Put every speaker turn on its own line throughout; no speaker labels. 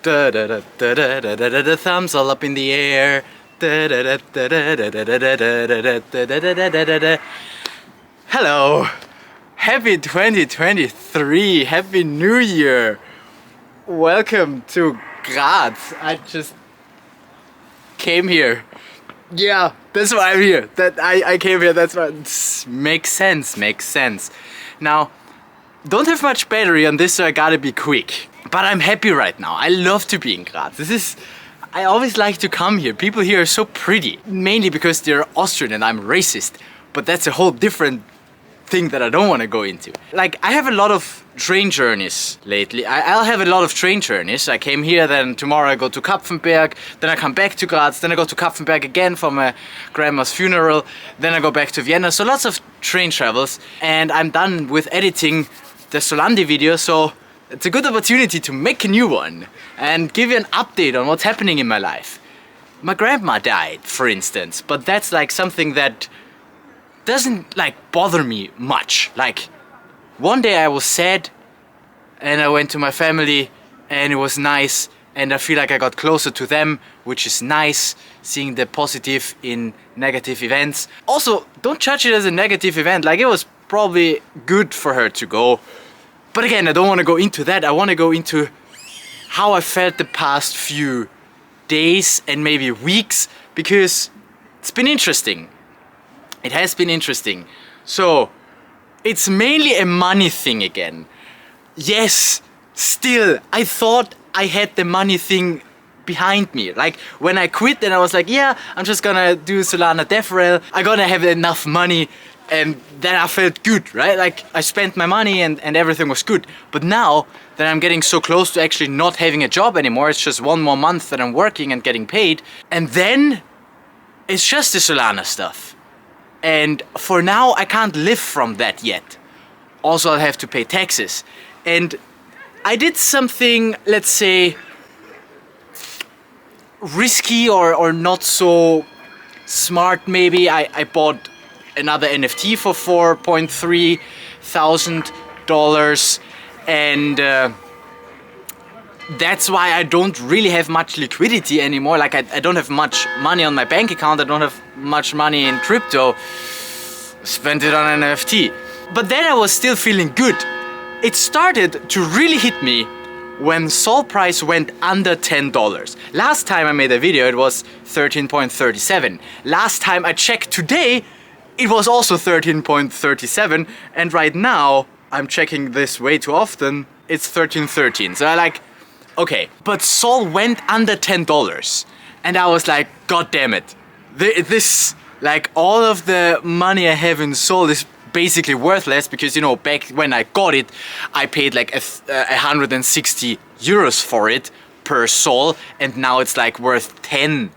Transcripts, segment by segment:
Thumbs all up in the air. Hello. Happy 2023. Happy New Year. Welcome to Graz. I just came here. Yeah, that's why I'm here. I came here, that's why. Makes sense. Now, don't have much battery on this, so I gotta be quick. But I'm happy right now. I love to be in Graz. I always like to come here. People here are so pretty. Mainly because they're Austrian and I'm racist. But that's a whole different thing that I don't want to go into. Like, I have a lot of train journeys lately. I'll have a lot of train journeys. I came here, then tomorrow I go to Kapfenberg, then I come back to Graz, then I go to Kapfenberg again for my grandma's funeral, then I go back to Vienna. So lots of train travels, and I'm done with editing the Solandi video, so it's a good opportunity to make a new one and give you an update on what's happening in my life. My grandma died, for instance, but that's like something that doesn't like bother me much. Like, one day I was sad and I went to my family and it was nice, and I feel like I got closer to them, which is nice, seeing the positive in negative events. Also, don't judge it as a negative event. Like, it was probably good for her to go. But again, I don't want to go into that. I want to go into how I felt the past few days and maybe weeks, because it's been interesting. It has been interesting. So, it's mainly a money thing again. Yes, still, I thought I had the money thing behind me. Like, when I quit, then I was like, yeah, I'm just gonna do Solana DevRel. I'm gonna have enough money, and then I felt good, right? Like, I spent my money and everything was good. But now that I'm getting so close to actually not having a job anymore, it's just one more month that I'm working and getting paid. And then it's just the Solana stuff. And for now, I can't live from that yet. Also, I'll have to pay taxes. And I did something, let's say, risky or not so smart maybe. I bought another NFT for $4,300, and that's why I don't really have much liquidity anymore. Like, I don't have much money on my bank account, I don't have much money in crypto. Spent it on an NFT. But then I was still feeling good. It started to really hit me when Sol price went under $10. Last time I made a video, it was 13.37. Last time I checked today, it was also 13.37. And right now, I'm checking this way too often, it's 13.13. So I like, okay, but Sol went under $10, and I was like, God damn it. This, like, all of the money I have in Sol is basically worthless, because, you know, back when I got it, I paid like 160 euros for it per Sol, and now it's like worth 10.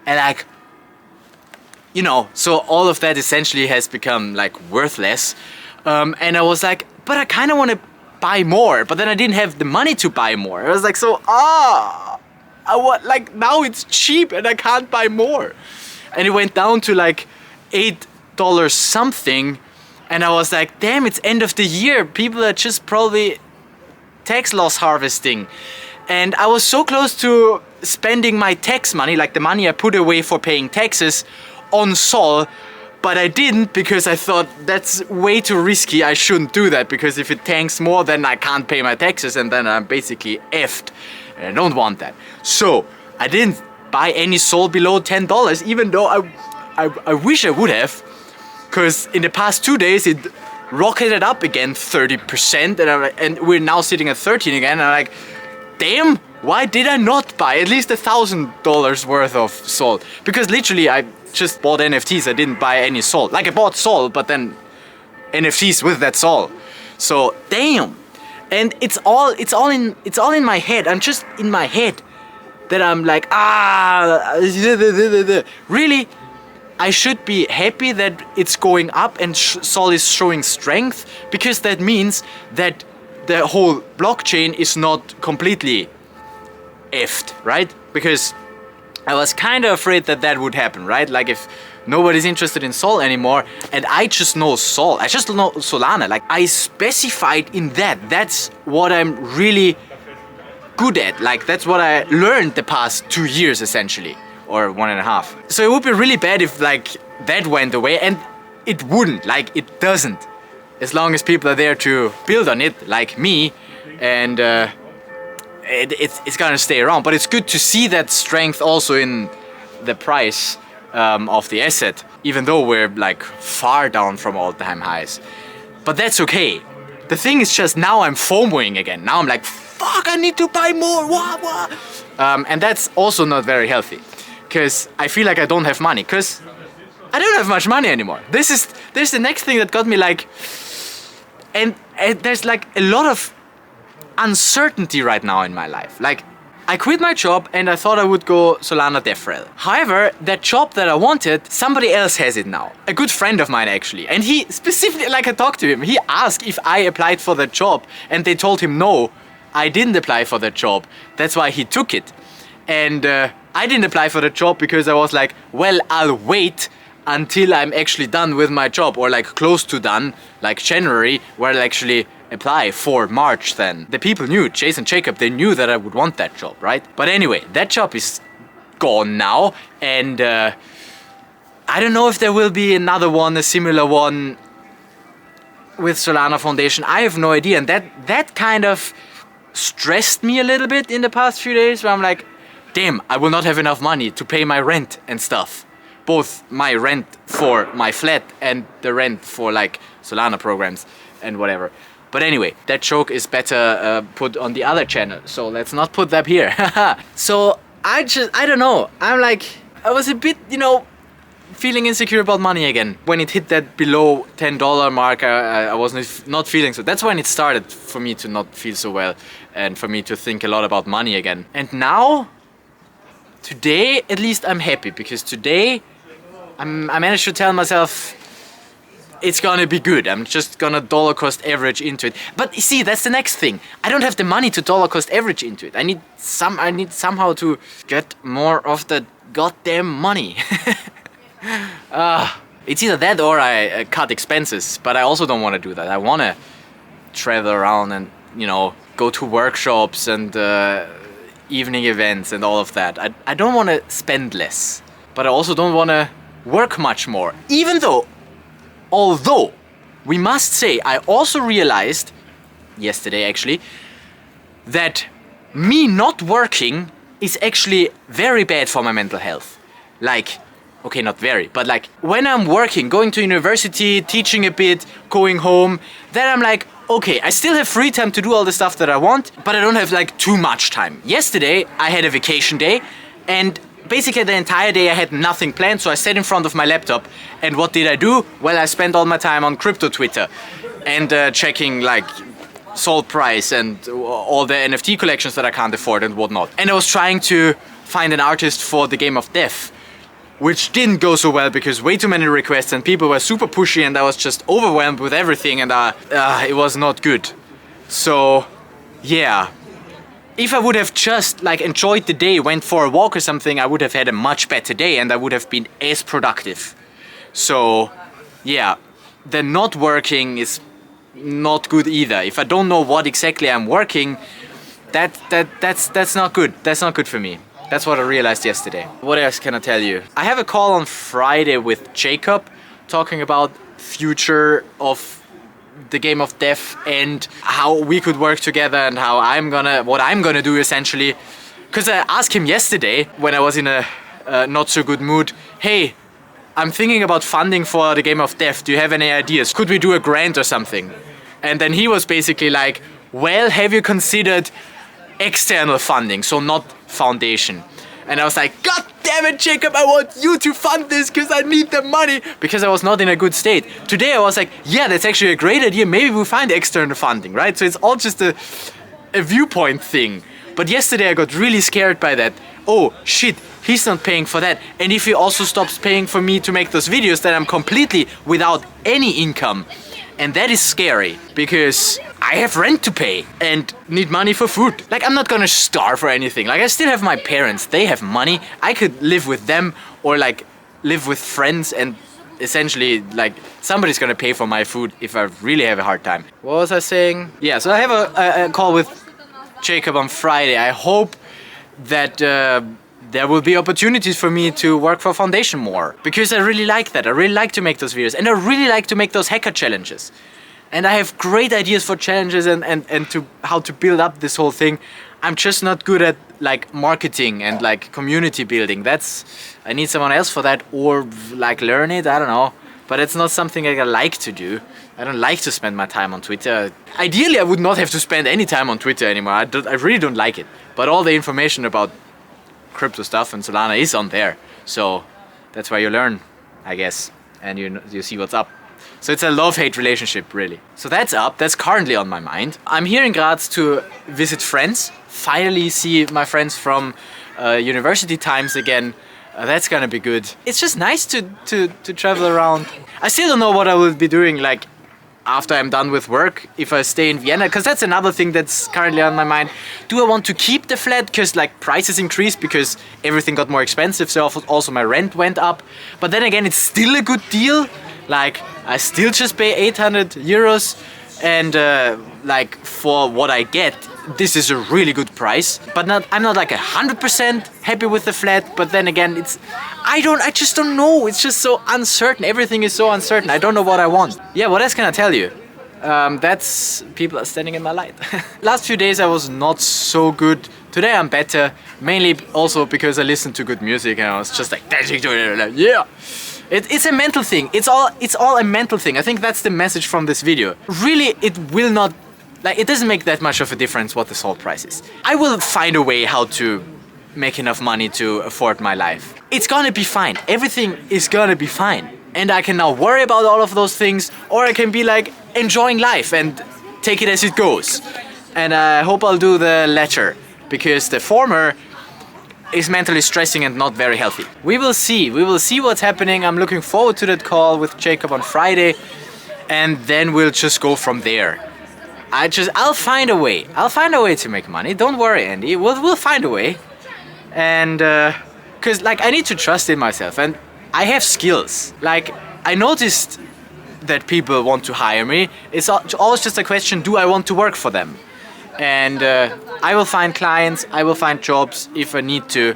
And like, you know, so all of that essentially has become like worthless. And I was like, but I kind of want to buy more, but then I didn't have the money to buy more. I was like, so I want, like, now it's cheap and I can't buy more. And it went down to like $8 something, and I was like, damn, it's end of the year. People are just probably tax loss harvesting. And I was so close to spending my tax money, like the money I put away for paying taxes, on Sol. But I didn't, because I thought that's way too risky. I shouldn't do that, because if it tanks more, then I can't pay my taxes, and then I'm basically effed. And I don't want that. So I didn't buy any Sol below $10, even though I wish I would have, because in the past 2 days it rocketed up again 30%, and we're now sitting at 13 again. And I'm like, damn, why did I not buy at least $1,000 worth of Sol? Because literally I just bought NFTs. I didn't buy any Sol. Like, I bought Sol, but then NFTs with that Sol. So damn. And it's all in my head. I'm just in my head that I'm like, really, I should be happy that it's going up and Sol is showing strength, because that means that the whole blockchain is not completely effed, right? Because I was kind of afraid that that would happen, right? Like, if nobody's interested in Sol anymore, and I just know Sol, I just know Solana, like, I specified in that. That's what I'm really good at. Like, that's what I learned the past 2 years essentially, or 1.5. So it would be really bad if like that went away, and it wouldn't, like it doesn't. As long as people are there to build on it, like me, and it's gonna stay around. But it's good to see that strength also in the price of the asset, even though we're like far down from all-time highs. But that's okay. The thing is just now I'm FOMOing again. Now I'm like, fuck, I need to buy more. Wah, wah. And that's also not very healthy, because I feel like I don't have money, because I don't have much money anymore. This is the next thing that got me like, and there's like a lot of uncertainty right now in my life. Like, I quit my job and I thought I would go Solana DevRel. However, that job that I wanted, somebody else has it now. A good friend of mine actually. And he specifically, like I talked to him, he asked if I applied for that job, and they told him no, I didn't apply for that job. That's why he took it. And I didn't apply for the job because I was like, well, I'll wait until I'm actually done with my job, or like close to done, like January, where I'll actually apply for March then. The people knew, Chase and Jacob, they knew that I would want that job, right? But anyway, that job is gone now, and I don't know if there will be another one, a similar one with Solana Foundation. I have no idea, and that kind of stressed me a little bit in the past few days, where I'm like, damn, I will not have enough money to pay my rent and stuff. Both my rent for my flat and the rent for like Solana programs and whatever. But anyway, that joke is better put on the other channel, so let's not put that here. So I don't know, I'm like, I was a bit, you know, feeling insecure about money again. When it hit that below $10 mark, I was not feeling so. That's when it started for me to not feel so well, and for me to think a lot about money again. And now, today at least I'm happy, because today I managed to tell myself, it's gonna be good. I'm just gonna dollar cost average into it. But you see, that's the next thing. I don't have the money to dollar cost average into it. I need somehow to get more of the goddamn money. It's either that or I cut expenses, but I also don't want to do that. I want to travel around and, you know, go to workshops and evening events and all of that. I don't want to spend less, but I also don't want to work much more. Although, we must say, I also realized, yesterday actually, that me not working is actually very bad for my mental health. Like, okay, not very, but like, when I'm working, going to university, teaching a bit, going home, then I'm like, okay, I still have free time to do all the stuff that I want, but I don't have like too much time. Yesterday, I had a vacation day, and basically the entire day I had nothing planned, so I sat in front of my laptop, and what did I do? Well, I spent all my time on crypto Twitter and checking like Sold Price and all the NFT collections that I can't afford and whatnot. And I was trying to find an artist for the Game of Death, which didn't go so well because way too many requests and people were super pushy, and I was just overwhelmed with everything, and it was not good. So yeah. If I would have just like enjoyed the day, went for a walk or something, I would have had a much better day and I would have been as productive. So yeah, the not working is not good either. If I don't know what exactly I'm working, that's not good. That's not good for me. That's what I realized yesterday. What else can I tell you? I have a call on Friday with Jacob talking about future of the Game of Death and how we could work together and how what I'm gonna do essentially. Because I asked him yesterday when I was in a not so good mood, hey, I'm thinking about funding for the Game of Death. Do you have any ideas? Could we do a grant or something? And then he was basically like, well, have you considered external funding, so not foundation? And I was like, God damn it, Jacob, I want you to fund this because I need the money, because I was not in a good state. Today I was like, yeah, that's actually a great idea. Maybe we'll find external funding, right? So it's all just a viewpoint thing. But yesterday I got really scared by that. Oh, shit, he's not paying for that. And if he also stops paying for me to make those videos, then I'm completely without any income. And that is scary, because I have rent to pay and need money for food. Like, I'm not gonna starve or anything. Like, I still have my parents, they have money. I could live with them or like live with friends, and essentially like somebody's gonna pay for my food if I really have a hard time. What was I saying? Yeah, so I have a call with Jacob on Friday. I hope that there will be opportunities for me to work for Foundation more, because I really like that. I really like to make those videos, and I really like to make those hacker challenges. And I have great ideas for challenges and to how to build up this whole thing. I'm just not good at like marketing and like community building. I need someone else for that, or like learn it, I don't know. But it's not something I like to do. I don't like to spend my time on Twitter. Ideally, I would not have to spend any time on Twitter anymore. I really don't like it. But all the information about crypto stuff and Solana is on there. So that's where you learn, I guess. And you see what's up. So it's a love-hate relationship, really. So that's up. That's currently on my mind. I'm here in Graz to visit friends. Finally see my friends from university times again. That's gonna be good. It's just nice to travel around. I still don't know what I will be doing like after I'm done with work, if I stay in Vienna, because that's another thing that's currently on my mind. Do I want to keep the flat because like prices increased because everything got more expensive, so also my rent went up. But then again, it's still a good deal. Like I still just pay 800 euros, and like for what I get, this is a really good price. But I'm not like 100% happy with the flat. But then again, I just don't know. It's just so uncertain. Everything is so uncertain. I don't know what I want. Yeah, what else can I tell you? That's people are standing in my light. Last few days I was not so good. Today I'm better, mainly also because I listened to good music and I was just like, yeah. It's a mental thing. It's all a mental thing. I think that's the message from this video. Really, it will not, like, it doesn't make that much of a difference what the salt price is. I will find a way how to make enough money to afford my life. It's gonna be fine. Everything is gonna be fine. And I can now worry about all of those things, or I can be like enjoying life and take it as it goes. And I hope I'll do the latter, because the former is mentally stressing and not very healthy. We will see what's happening. I'm looking forward to that call with Jacob on Friday, and then we'll just go from there. I'll find a way. I'll find a way to make money. Don't worry, Andy. We'll find a way. And cause like I need to trust in myself, and I have skills. Like I noticed that people want to hire me. It's always just a question, do I want to work for them? And I will find clients, I will find jobs if I need to.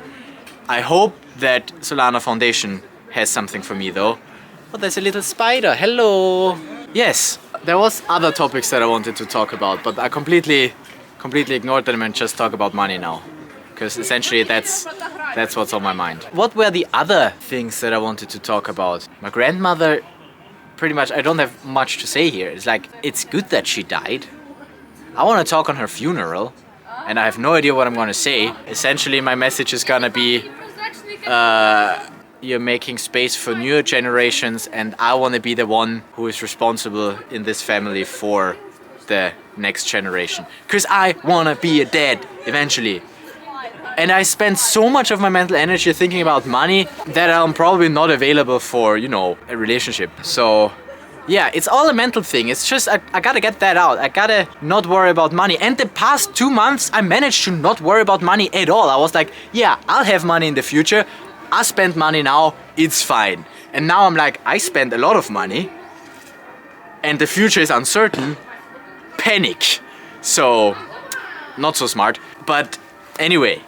I hope that Solana Foundation has something for me though. Oh, there's a little spider, hello! Yes, there was other topics that I wanted to talk about, but I completely ignored them and just talk about money now. Because essentially that's what's on my mind. What were the other things that I wanted to talk about? My grandmother, pretty much, I don't have much to say here. It's like, it's good that she died. I want to talk on her funeral, and I have no idea what I'm going to say. Essentially, my message is going to be, you're making space for newer generations, and I want to be the one who is responsible in this family for the next generation. Because I want to be a dad, eventually. And I spend so much of my mental energy thinking about money that I'm probably not available for, you know, a relationship. So yeah, it's all a mental thing. It's just, I gotta get that out. I gotta not worry about money. And the past 2 months, I managed to not worry about money at all. I was like, yeah, I'll have money in the future. I spend money now, it's fine. And now I'm like, I spend a lot of money and the future is uncertain. Panic. So, not so smart. But anyway,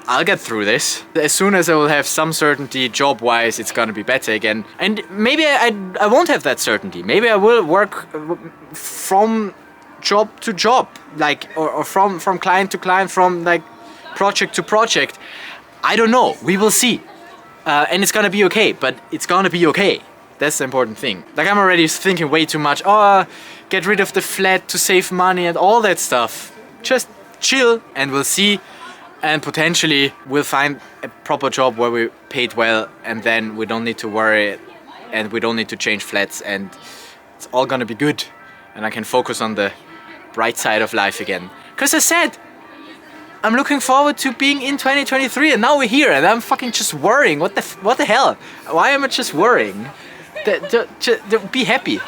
I'll get through this. As soon as I will have some certainty job-wise, it's gonna be better again. And maybe I won't have that certainty. Maybe I will work from job to job, like, or from client to client, from like project to project. I don't know. We will see. And it's gonna be okay, but it's gonna be okay. That's the important thing. Like, I'm already thinking way too much. Oh, get rid of the flat to save money and all that stuff. Just chill and we'll see. And potentially we'll find a proper job where we paid well, and then we don't need to worry and we don't need to change flats, and it's all gonna be good. And I can focus on the bright side of life again. Because I said, I'm looking forward to being in 2023, and now we're here and I'm fucking just worrying. What the hell? Why am I just worrying? Be happy.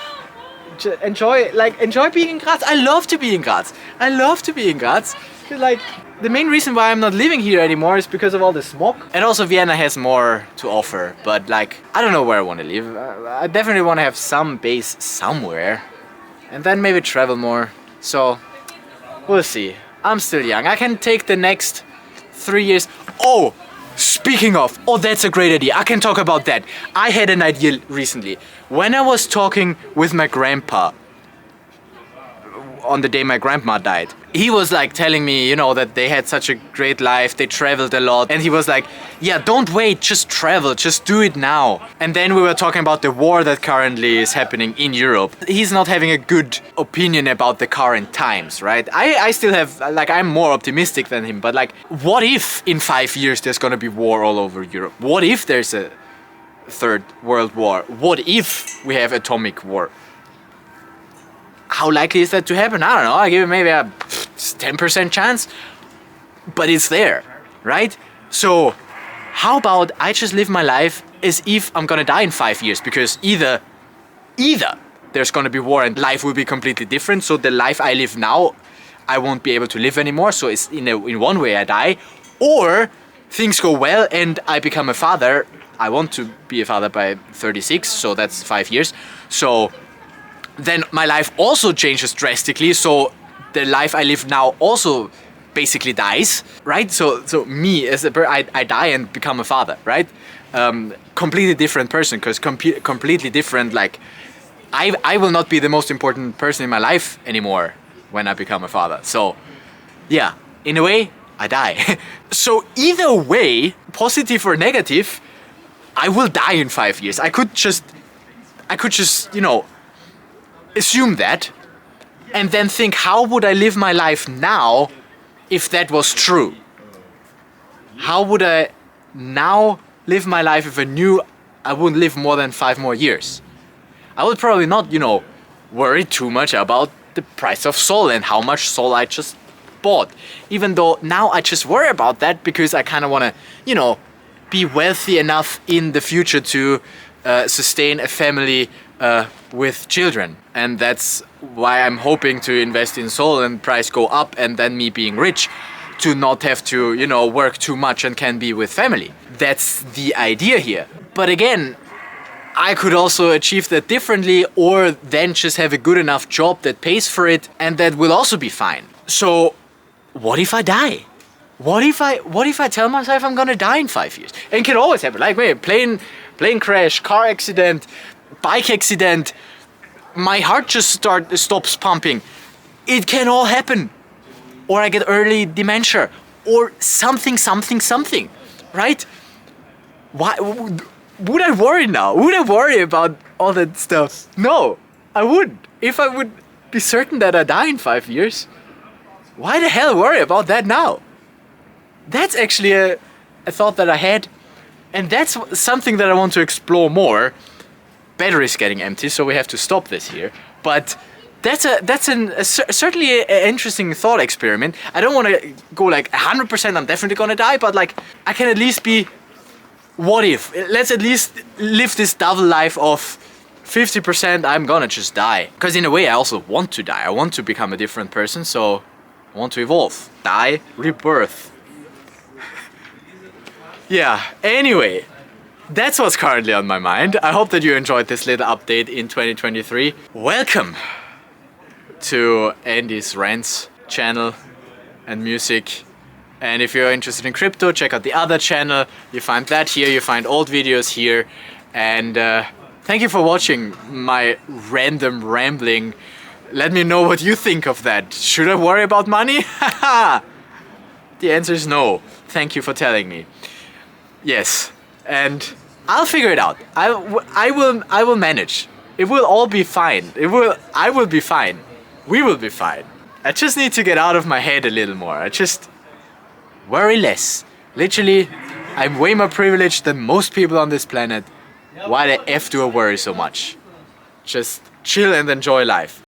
Enjoy being in Graz. I love to be in Graz. I love to be in Graz. Like, the main reason why I'm not living here anymore is because of all the smog. And also Vienna has more to offer, but like, I don't know where I want to live. I definitely want to have some base somewhere and then maybe travel more. So we'll see. I'm still young. I can take the next 3 years. Oh, speaking of, oh, that's a great idea. I can talk about that. I had an idea recently. When I was talking with my grandpa on the day my grandma died, he was like telling me, you know, that they had such a great life, they traveled a lot, and he was like, yeah, don't wait, just travel, just do it now. And then we were talking about the war that currently is happening in Europe. He's not having a good opinion about the current times, right? I still have, like, I'm more optimistic than him, but like, what if in 5 years there's gonna be war all over Europe? What if there's a third world war? What if we have atomic war? How likely is that to happen? I don't know. I give it maybe a 10% chance, but it's there, right? So how about I just live my life as if I'm gonna die in 5 years, because either there's gonna be war and life will be completely different. So the life I live now, I won't be able to live anymore. So it's in one way I die, or things go well and I become a father. I want to be a father by 36, so that's 5 years. So then my life also changes drastically, so the life I live now also basically dies, right? So me as I die and become a father, right? Completely different person, because completely different, like, I will not be the most important person in my life anymore when I become a father. So yeah, in a way, I die. So either way, positive or negative, I will die in 5 years. I could just, you know, assume that and then think, how would I live my life now if that was true? How would I now live my life if I knew I wouldn't live more than 5 more years? I would probably not, you know, worry too much about the price of Sol and how much Sol I just bought. Even though now I just worry about that because I kind of want to, you know, be wealthy enough in the future to sustain a family with children. And that's why I'm hoping to invest in Sol and price go up, and then me being rich to not have to, you know, work too much and can be with family. That's the idea here. But again, I could also achieve that differently, or then just have a good enough job that pays for it, and that will also be fine. So what if I die? What if I tell myself I'm gonna die in 5 years? And it can always happen, like maybe plane crash, car accident, bike accident, my heart just stops pumping. It can all happen. Or I get early dementia, or something, right? Why would I worry now? Would I worry about all that stuff? No, I wouldn't. If I would be certain that I die in 5 years, why the hell worry about that now? That's actually a thought that I had, and that's something that I want to explore more. Battery's getting empty, so we have to stop this here. But that's certainly an interesting thought experiment. I don't want to go like 100% I'm definitely gonna die, but like I can at least be, what if? Let's at least live this double life of 50% I'm gonna just die. Because in a way I also want to die. I want to become a different person, so I want to evolve. Die, rebirth. Yeah, anyway. That's what's currently on my mind. I hope that you enjoyed this little update in 2023. Welcome to Andy's Rants channel and music. And if you're interested in crypto, check out the other channel. You find that here, you find old videos here. And thank you for watching my random rambling. Let me know what you think of that. Should I worry about money? The answer is no. Thank you for telling me. Yes. And I'll figure it out. I will manage. It will all be fine. I will be fine. We will be fine. I just need to get out of my head a little more. I just worry less. Literally, I'm way more privileged than most people on this planet. Why the F do I worry so much? Just chill and enjoy life.